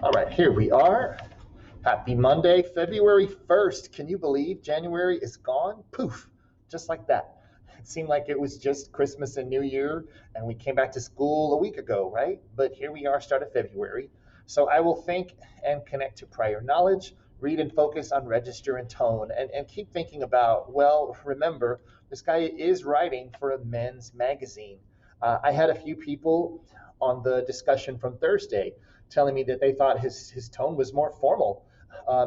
All right, here we are. Happy Monday, February 1st. Can you believe January is gone? Poof, just like that. It seemed like it was just Christmas and New Year, and we came back to school a week ago, right? But here we are, start of February. So I will think and connect to prior knowledge, read and focus on register and tone, and keep thinking about, well, remember, this guy is writing for a men's magazine. I had a few people on the discussion from Thursday telling me that they thought his tone was more formal.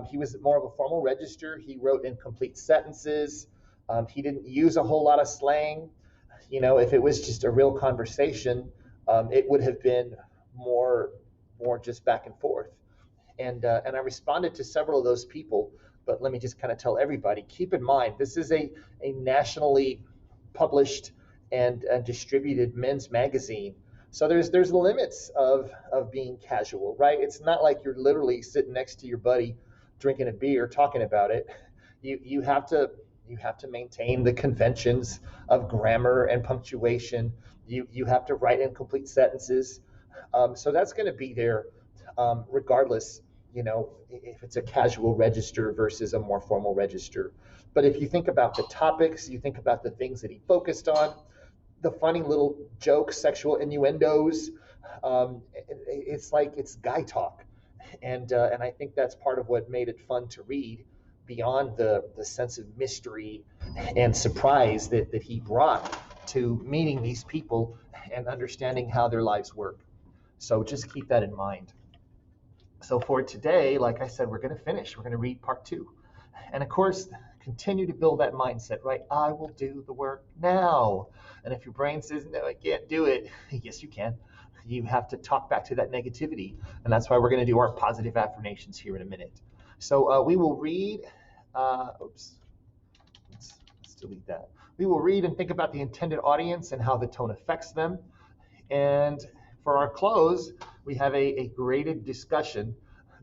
He was more of a formal register. He wrote in complete sentences. He didn't use a whole lot of slang. You know, if it was just a real conversation, it would have been more just back and forth. And I responded to several of those people. But let me just kind of tell everybody, keep in mind, this is a nationally published and distributed men's magazine. So there's limits of being casual, right? It's not like you're literally sitting next to your buddy drinking a beer talking about it. You have to maintain the conventions of grammar and punctuation. You have to write in complete sentences. So that's going to be there regardless, you know, if it's a casual register versus a more formal register. But if you think about the topics, you think about the things that he focused on, the funny little jokes, sexual innuendos, it's like it's guy talk. And I think that's part of what made it fun to read, beyond the sense of mystery and surprise that he brought to meeting these people and understanding how their lives work. So just keep that in mind. So for today, like I said, we're going to finish. We're going to read part 2. And of course, continue to build that mindset, right? I will do the work now. And if your brain says, no, I can't do it, yes, you can. You have to talk back to that negativity. And that's why we're going to do our positive affirmations here in a minute. So we will read, let's delete that. We will read and think about the intended audience and how the tone affects them. And for our close, we have a graded discussion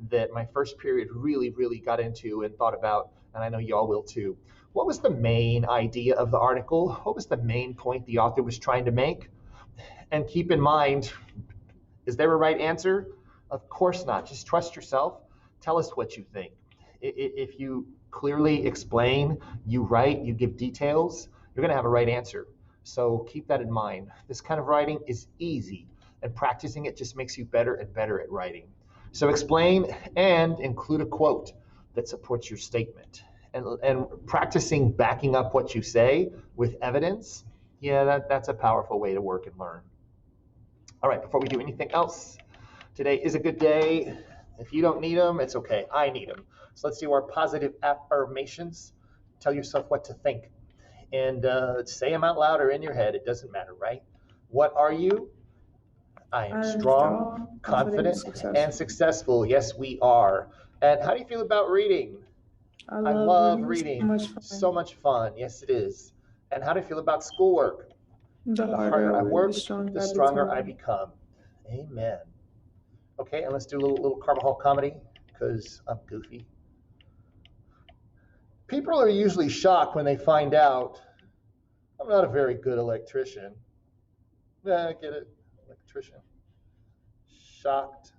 that my first period really got into and thought about, and I know y'all will too. What was the main idea of the article? What was the main point the author was trying to make? And keep in mind, is there a right answer? Of course not. Just trust yourself. Tell us what you think. If you clearly explain, you write, you give details, you're going to have a right answer. So keep that in mind. This kind of writing is easy, and practicing it just makes you better and better at writing. So explain and include a quote that supports your statement. And practicing backing up what you say with evidence, yeah, that's a powerful way to work and learn. All right, before we do anything else, today is a good day. If you don't need them, it's okay. I need them. So let's do our positive affirmations. Tell yourself what to think. And say them out loud or in your head. It doesn't matter, right? What are you? I am strong, confident, and successful. Yes, we are. And how do you feel about reading? I love reading. So much fun. Yes, it is. And how do you feel about schoolwork? The harder I work, the stronger I become. Amen. Okay, and let's do a little Carvajal comedy, because I'm goofy. People are usually shocked when they find out I'm not a very good electrician. Yeah, I get it. Electrician. Shocked.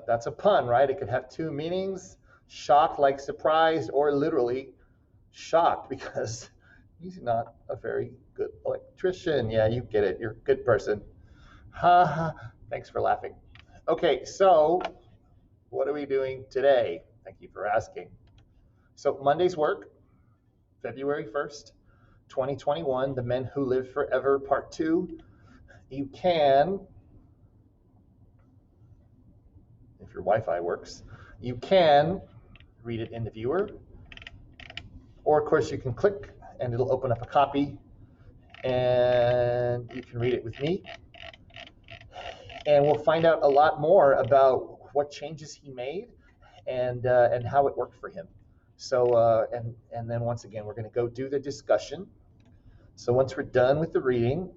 That's a pun, right? It could have two meanings. Shocked like surprised, or literally shocked because he's not a very good electrician. Yeah, you get it. You're a good person. Ha ha. Thanks for laughing. Okay, so what are we doing today? Thank you for asking. So Monday's work, February 1st, 2021, The Men Who Live Forever, Part 2. You can, if your Wi-Fi works, you can read it in the viewer, or of course you can click and it'll open up a copy and you can read it with me. And we'll find out a lot more about what changes he made and how it worked for him. So, and then once again, we're going to go do the discussion. So once we're done with the reading,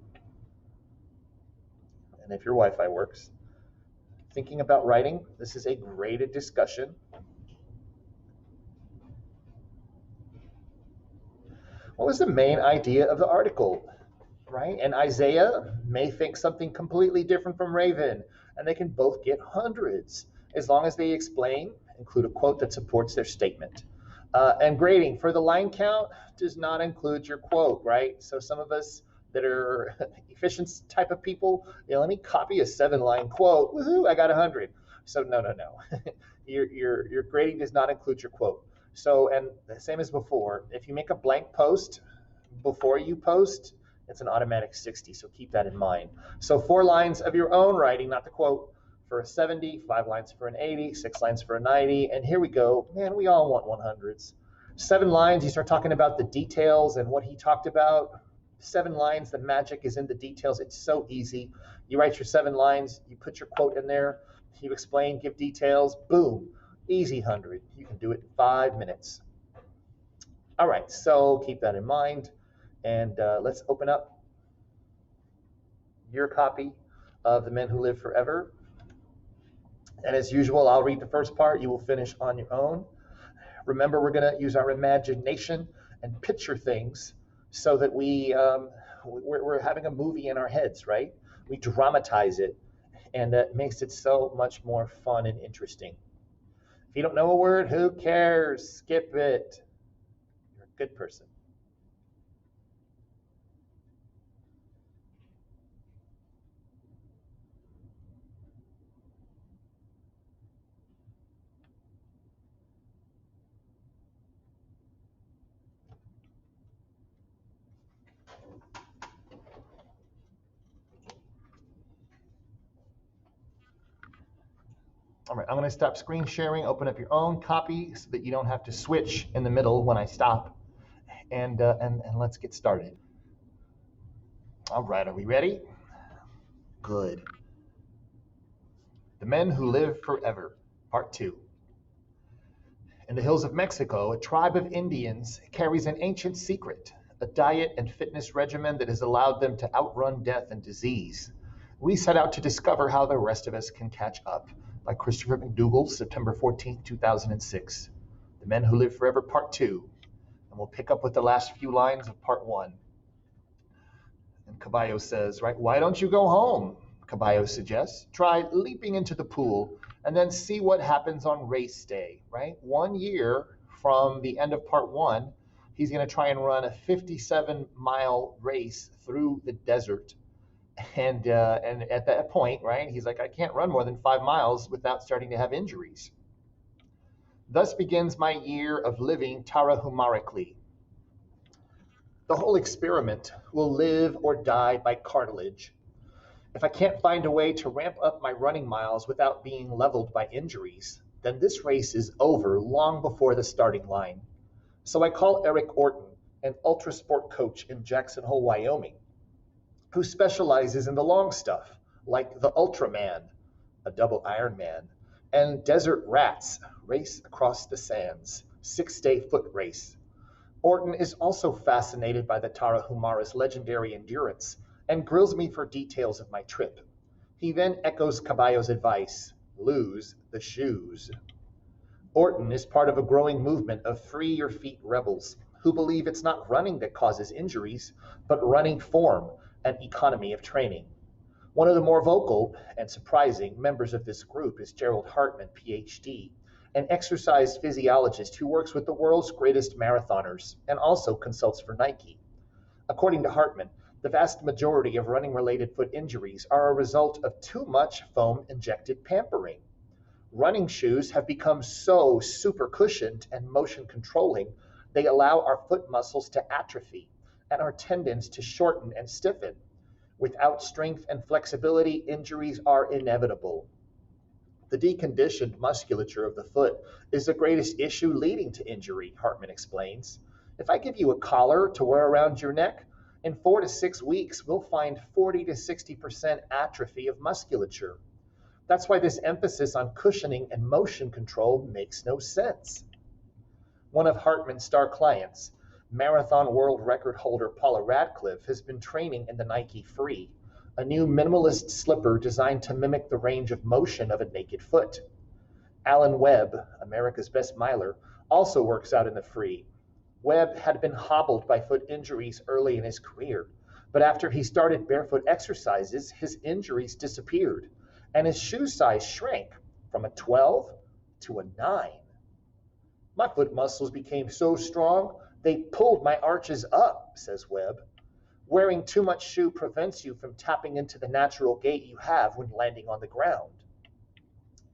and if your Wi-Fi works, thinking about writing, this is a graded discussion. What was the main idea of the article? right? And Isaiah may think something completely different from Raven, and they can both get hundreds as long as they include a quote that supports their statement. And grading for the line count does not include your quote, right? So some of us that are efficient type of people, let me copy a 7-line quote. Woohoo! I got 100. So no. Your grading does not include your quote. So, and the same as before, if you make a blank post before you post, it's an automatic 60. So keep that in mind. So 4 lines of your own writing, not the quote, for a 70, 5 lines for an 80, 6 lines for a 90. And here we go. Man, we all want 100s. 7 lines, you start talking about the details and what he talked about. 7 lines, the magic is in the details. It's so easy. You write your 7 lines, you put your quote in there, you explain, give details, boom, easy 100. You can do it in 5 minutes. All right, so keep that in mind. And let's open up your copy of The Men Who Live Forever. And as usual, I'll read the first part. You will finish on your own. Remember, we're going to use our imagination and picture things so that we're having a movie in our heads, right? We dramatize it, and that makes it so much more fun and interesting. If you don't know a word, who cares? Skip it. You're a good person. All right, I'm going to stop screen sharing, open up your own copy so that you don't have to switch in the middle when I stop. And let's get started. All right, are we ready? Good. The Men Who Live Forever, Part 2. In the hills of Mexico, a tribe of Indians carries an ancient secret, a diet and fitness regimen that has allowed them to outrun death and disease. We set out to discover how the rest of us can catch up. By Christopher McDougall, September 14, 2006. The Men Who Live Forever, Part 2. And we'll pick up with the last few lines of Part 1. And Caballo says, right, why don't you go home? Caballo suggests, try leaping into the pool and then see what happens on race day, right? 1 year from the end of Part 1, he's going to try and run a 57-mile race through the desert. And at that point, right, he's like, I can't run more than 5 miles without starting to have injuries. Thus begins my year of living tarahumarically. The whole experiment will live or die by cartilage. If I can't find a way to ramp up my running miles without being leveled by injuries, then this race is over long before the starting line. So I call Eric Orton, an ultra sport coach in Jackson Hole, Wyoming, who specializes in the long stuff, like the Ultraman, a double Ironman, and Desert Rats, Race Across the Sands, 6-day foot race. Orton is also fascinated by the Tarahumara's legendary endurance and grills me for details of my trip. He then echoes Caballo's advice, lose the shoes. Orton is part of a growing movement of free your feet rebels who believe it's not running that causes injuries, but running form and economy of training. One of the more vocal and surprising members of this group is Gerald Hartman, PhD, an exercise physiologist who works with the world's greatest marathoners and also consults for Nike. According to Hartman, the vast majority of running-related foot injuries are a result of too much foam-injected pampering. Running shoes have become so super cushioned and motion controlling, they allow our foot muscles to atrophy and our tendons to shorten and stiffen. Without strength and flexibility, injuries are inevitable. The deconditioned musculature of the foot is the greatest issue leading to injury, Hartman explains. If I give you a collar to wear around your neck, in 4 to 6 weeks, we'll find 40 to 60% atrophy of musculature. That's why this emphasis on cushioning and motion control makes no sense. One of Hartman's star clients, marathon world record holder Paula Radcliffe, has been training in the Nike Free, a new minimalist slipper designed to mimic the range of motion of a naked foot. Alan Webb, America's best miler, also works out in the Free. Webb had been hobbled by foot injuries early in his career, But after he started barefoot exercises, his injuries disappeared and his shoe size shrank from a 12 to a 9. My foot muscles became so strong, they pulled my arches up, says Webb. Wearing too much shoe prevents you from tapping into the natural gait you have when landing on the ground.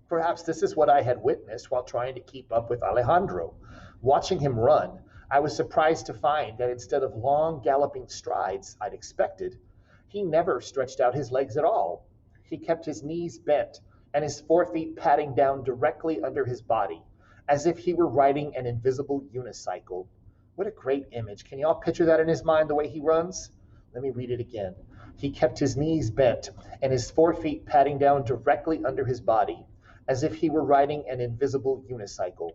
Perhaps this is what I had witnessed while trying to keep up with Alejandro. Watching him run, I was surprised to find that instead of long galloping strides I'd expected, he never stretched out his legs at all. He kept his knees bent and his forefeet padding down directly under his body, as if he were riding an invisible unicycle. What a great image. Can you all picture that in his mind, the way he runs? Let me read it again. He kept his knees bent and his forefeet padding down directly under his body, as if he were riding an invisible unicycle.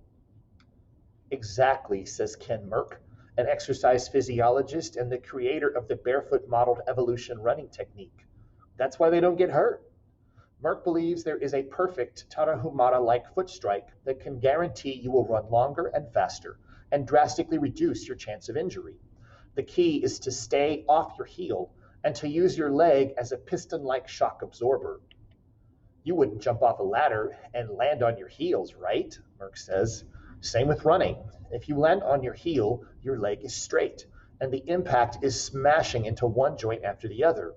Exactly, says Ken Merck, an exercise physiologist and the creator of the barefoot modeled evolution running technique. That's why they don't get hurt. Merck believes there is a perfect Tarahumara-like foot strike that can guarantee you will run longer and faster and drastically reduce your chance of injury. The key is to stay off your heel and to use your leg as a piston-like shock absorber. You wouldn't jump off a ladder and land on your heels, right? Merck says. Same with running. If you land on your heel, your leg is straight, and the impact is smashing into one joint after the other.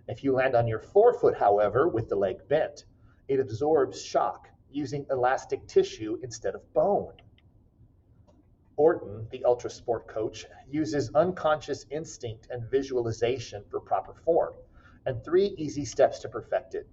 If you land on your forefoot, however, with the leg bent, it absorbs shock using elastic tissue instead of bone. Orton, the ultra sport coach, uses unconscious instinct and visualization for proper form, and 3 easy steps to perfect it.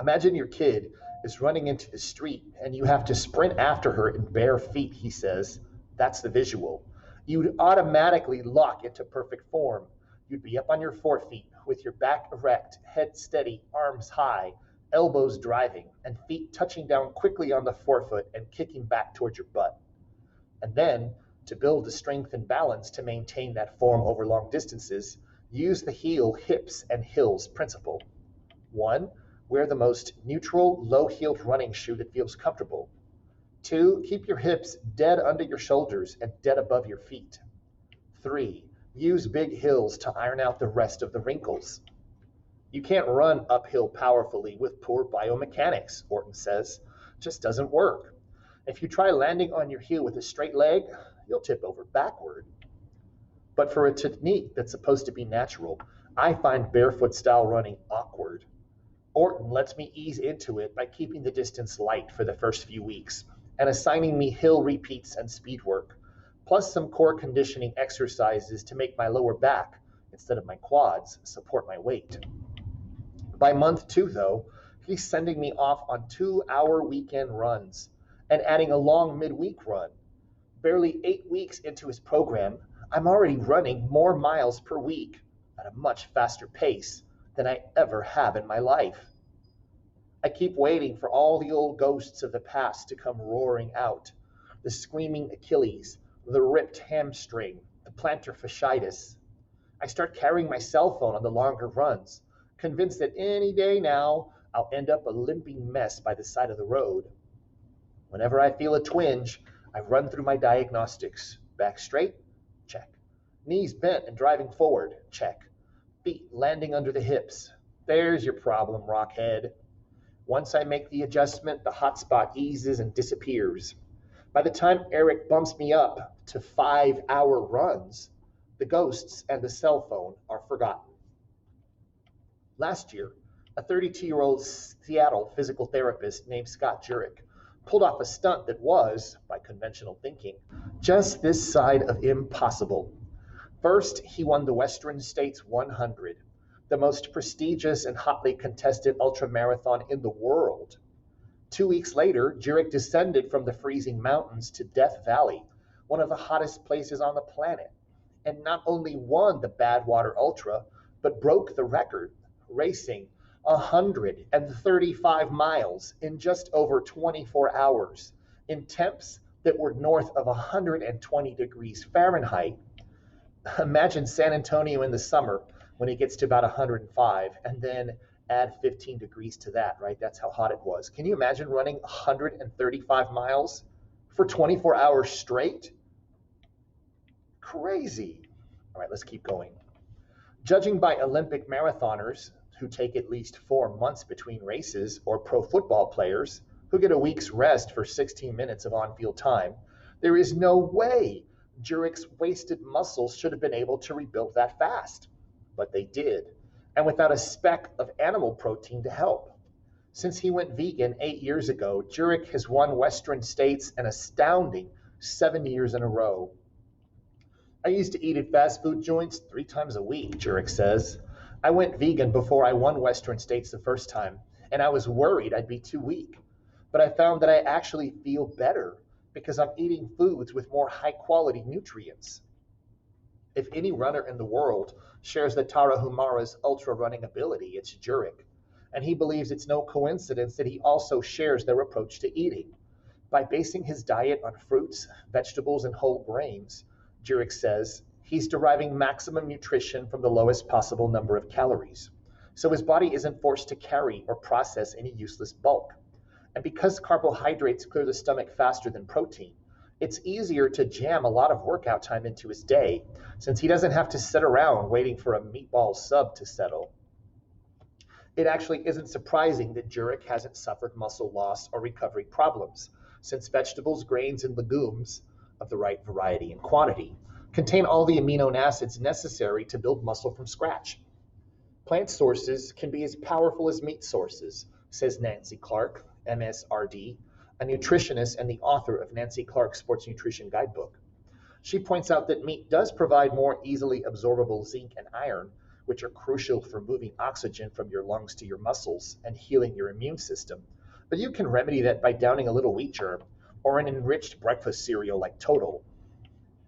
Imagine your kid is running into the street and you have to sprint after her in bare feet, he says. That's the visual. You'd automatically lock into perfect form. You'd be up on your forefeet with your back erect, head steady, arms high, elbows driving, and feet touching down quickly on the forefoot and kicking back towards your butt. And then, to build the strength and balance to maintain that form over long distances, use the heel, hips, and hills principle. 1, wear the most neutral, low-heeled running shoe that feels comfortable. 2, keep your hips dead under your shoulders and dead above your feet. 3, use big hills to iron out the rest of the wrinkles. You can't run uphill powerfully with poor biomechanics, Orton says. Just doesn't work. If you try landing on your heel with a straight leg, you'll tip over backward. But for a technique that's supposed to be natural, I find barefoot style running awkward. Orton lets me ease into it by keeping the distance light for the first few weeks and assigning me hill repeats and speed work, plus some core conditioning exercises to make my lower back, instead of my quads, support my weight. By month 2, though, he's sending me off on 2-hour weekend runs and adding a long midweek run. Barely 8 weeks into his program, I'm already running more miles per week at a much faster pace than I ever have in my life. I keep waiting for all the old ghosts of the past to come roaring out. The screaming Achilles, the ripped hamstring, the plantar fasciitis. I start carrying my cell phone on the longer runs, convinced that any day now I'll end up a limping mess by the side of the road. Whenever I feel a twinge, I run through my diagnostics. Back straight? Check. Knees bent and driving forward? Check. Feet landing under the hips? There's your problem, rockhead. Once I make the adjustment, the hot spot eases and disappears. By the time Eric bumps me up to 5-hour runs, the ghosts and the cell phone are forgotten. Last year, a 32-year-old Seattle physical therapist named Scott Jurek pulled off a stunt that was, by conventional thinking, just this side of impossible. First, he won the Western States 100, the most prestigious and hotly contested ultramarathon in the world. 2 weeks later, Jurek descended from the freezing mountains to Death Valley, one of the hottest places on the planet, and not only won the Badwater Ultra, but broke the record, racing 135 miles in just over 24 hours in temps that were north of 120 degrees Fahrenheit. Imagine San Antonio in the summer when it gets to about 105, and then add 15 degrees to that, right? That's how hot it was. Can you imagine running 135 miles for 24 hours straight? Crazy. All right, let's keep going. Judging by Olympic marathoners who take at least 4 months between races, or pro football players who get a week's rest for 16 minutes of on field time, there is no way Jurek's wasted muscles should have been able to rebuild that fast. But they did, and without a speck of animal protein to help. Since he went vegan 8 years ago, Jurek has won Western States an astounding 7 years in a row. I used to eat at fast food joints 3 times a week, Jurek says. I went vegan before I won Western States the first time, and I was worried I'd be too weak. But I found that I actually feel better because I'm eating foods with more high quality nutrients. If any runner in the world shares the Tarahumara's ultra running ability, it's Jurek. And he believes it's no coincidence that he also shares their approach to eating. By basing his diet on fruits, vegetables, and whole grains, Jurek says, he's deriving maximum nutrition from the lowest possible number of calories. So his body isn't forced to carry or process any useless bulk. And because carbohydrates clear the stomach faster than protein, it's easier to jam a lot of workout time into his day, since he doesn't have to sit around waiting for a meatball sub to settle. It actually isn't surprising that Jurek hasn't suffered muscle loss or recovery problems, since vegetables, grains, and legumes of the right variety and quantity contain all the amino acids necessary to build muscle from scratch. Plant sources can be as powerful as meat sources, says Nancy Clark, MSRD, a nutritionist and the author of Nancy Clark's Sports Nutrition Guidebook. She points out that meat does provide more easily absorbable zinc and iron, which are crucial for moving oxygen from your lungs to your muscles and healing your immune system. But you can remedy that by downing a little wheat germ or an enriched breakfast cereal like Total.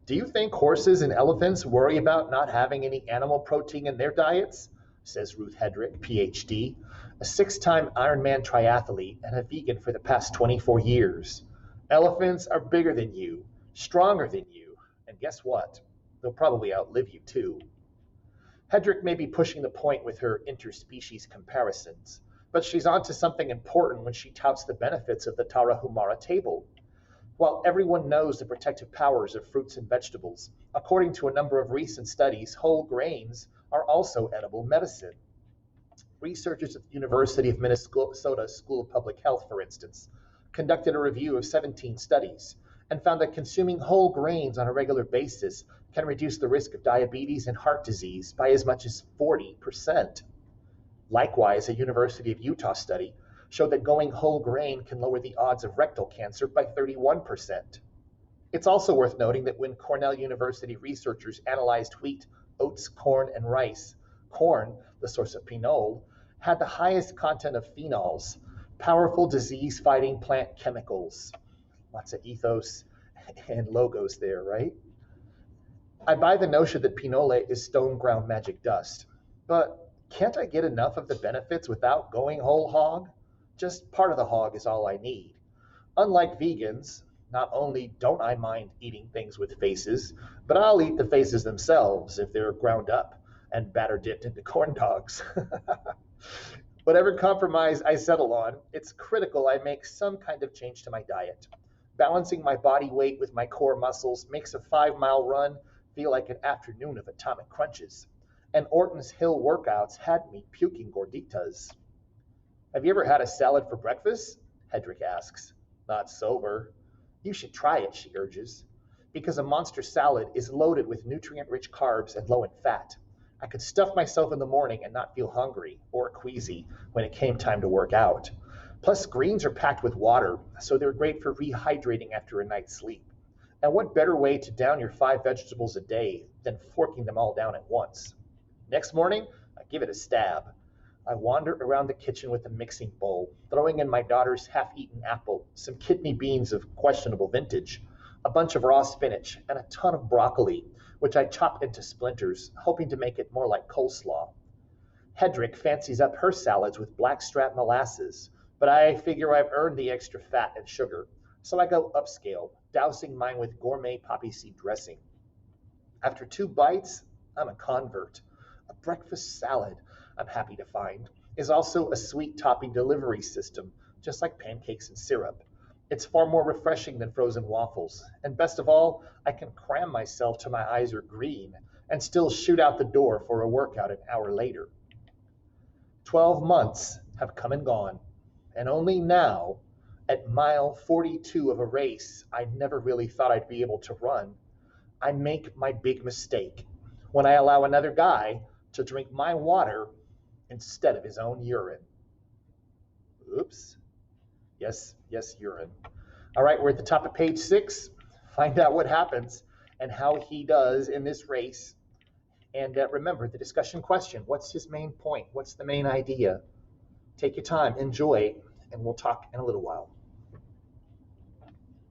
Do you think horses and elephants worry about not having any animal protein in their diets? Says Ruth Hedrick, PhD, a 6-time Ironman triathlete and a vegan for the past 24 years. Elephants are bigger than you, stronger than you, and guess what? They'll probably outlive you too. Hedrick may be pushing the point with her interspecies comparisons, but she's onto something important when she touts the benefits of the Tarahumara table. While everyone knows the protective powers of fruits and vegetables, according to a number of recent studies, whole grains are also edible medicine. Researchers at the University of Minnesota School of Public Health, for instance, conducted a review of 17 studies and found that consuming whole grains on a regular basis can reduce the risk of diabetes and heart disease by as much as 40%. Likewise, a University of Utah study showed that going whole grain can lower the odds of rectal cancer by 31%. It's also worth noting that when Cornell University researchers analyzed wheat, oats, corn, and rice, corn, the source of pinole, had the highest content of phenols, powerful disease-fighting plant chemicals. Lots of ethos and logos there, right? I buy the notion that pinole is stone ground magic dust, but can't I get enough of the benefits without going whole hog? Just part of the hog is all I need. Unlike vegans, not only don't I mind eating things with faces, but I'll eat the faces themselves if they're ground up and batter dipped into corn dogs. Whatever compromise I settle on, it's critical I make some kind of change to my diet. Balancing my body weight with my core muscles makes a 5-mile run feel like an afternoon of atomic crunches. And Orton's Hill workouts had me puking gorditas. Have you ever had a salad for breakfast? Hedrick asks. Not sober. You should try it, she urges. Because a monster salad is loaded with nutrient-rich carbs and low in fat. I could stuff myself in the morning and not feel hungry or queasy when it came time to work out. Plus, greens are packed with water, so they're great for rehydrating after a night's sleep. And what better way to down your 5 vegetables a day than forking them all down at once? Next morning, I give it a stab. I wander around the kitchen with a mixing bowl, throwing in my daughter's half-eaten apple, some kidney beans of questionable vintage, a bunch of raw spinach, and a ton of broccoli, which I chop into splinters, hoping to make it more like coleslaw. Hedrick fancies up her salads with blackstrap molasses, but I figure I've earned the extra fat and sugar, so I go upscale, dousing mine with gourmet poppy seed dressing. After 2 bites, I'm a convert. A breakfast salad, I'm happy to find, is also a sweet topping delivery system, just like pancakes and syrup. It's far more refreshing than frozen waffles, and best of all, I can cram myself till my eyes are green and still shoot out the door for a workout an hour later. 12 months have come and gone, and only now, at mile 42 of a race I never really thought I'd be able to run, I make my big mistake when I allow another guy to drink my water instead of his own urine. Oops. Yes, urine. All right, we're at the top of page 6. Find out what happens and how he does in this race. And remember the discussion question. What's his main point? What's the main idea? Take your time, enjoy, and we'll talk in a little while.